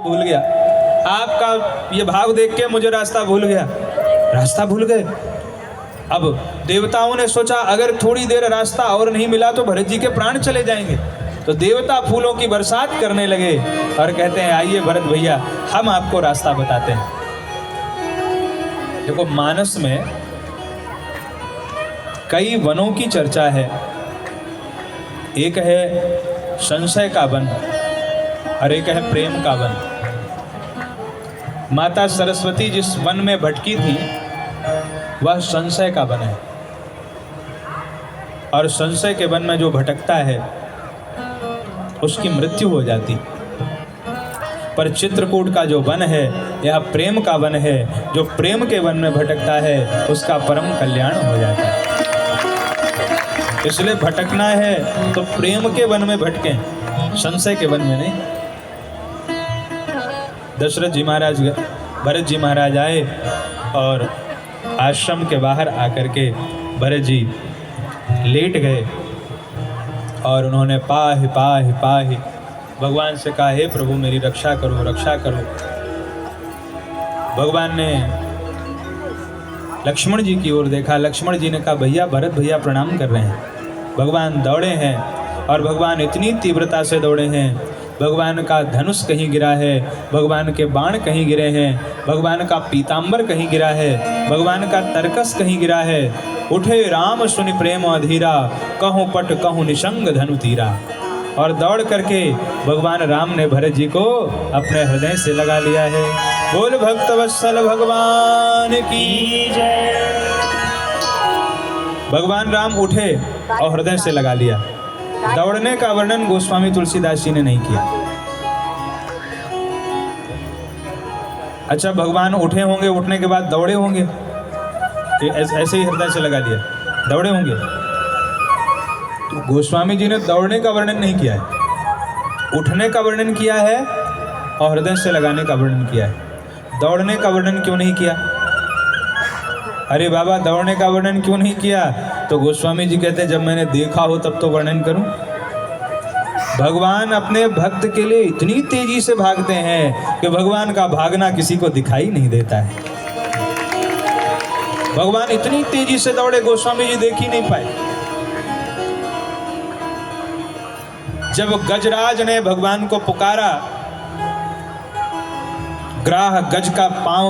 भूल गया। आपका ये भाव देख के मुझे रास्ता भूल गया। रास्ता भूल गए। अब देवताओं ने सोचा अगर थोड़ी देर रास्ता और नहीं मिला तो भरत जी के प्राण चले जाएंगे। तो देवता फूलों की बरसात करने लगे और कहते हैं आइए भरत भैया हम आपको रास्ता बताते हैं। देखो मानस में कई वनों की चर्चा है। एक है संशय का वन और एक है प्रेम का वन। माता सरस्वती जिस वन में भटकी थी वह संशय का वन है, और संशय के वन में जो भटकता है उसकी मृत्यु हो जाती। पर चित्रकूट का जो वन है यह प्रेम का वन है। जो प्रेम के वन में भटकता है उसका परम कल्याण हो जाता है। इसलिए भटकना है तो प्रेम के वन में भटकें, संशय के वन में नहीं। दशरथ जी महाराज भरत जी महाराज आए और आश्रम के बाहर आकर के भरत जी लेट गए और उन्होंने पाहि पाहि पाहि भगवान से कहा हे प्रभु मेरी रक्षा करो रक्षा करो। भगवान ने लक्ष्मण जी की ओर देखा। लक्ष्मण जी ने कहा भैया भरत भैया प्रणाम कर रहे हैं। भगवान दौड़े हैं और भगवान इतनी तीव्रता से दौड़े हैं, भगवान का धनुष कहीं गिरा है, भगवान के बाण कहीं गिरे हैं, भगवान का पीतांबर कहीं गिरा है, भगवान का तरकस कहीं गिरा है। उठे राम सुनि प्रेम अधीरा, कहूँ पट कहूँ निशंग धनु तीरा। और दौड़ करके भगवान राम ने भरत जी को अपने हृदय से लगा लिया है। बोल भक्त वत्सल भगवान की जय। भगवान राम उठे और हृदय से लगा लिया। दौड़ने का वर्णन गोस्वामी तुलसीदास जी ने नहीं किया। अच्छा भगवान उठे होंगे, उठने के बाद दौड़े होंगे, ऐसे ही हृदय से लगा दिया, दौड़े होंगे। तो गोस्वामी जी ने दौड़ने का वर्णन नहीं किया है, उठने का वर्णन किया है और हृदय से लगाने का वर्णन किया है। दौड़ने का वर्णन क्यों नहीं किया? अरे बाबा दौड़ने का वर्णन क्यों नहीं किया? तो गोस्वामी जी कहते हैं जब मैंने देखा हो तब तो वर्णन करूं। भगवान अपने भक्त के लिए इतनी तेजी से भागते हैं कि भगवान का भागना किसी को दिखाई नहीं देता है। भगवान इतनी तेजी से दौड़े गोस्वामी जी देख ही नहीं पाए। जब गजराज ने भगवान को पुकारा, ग्राह गज का पांव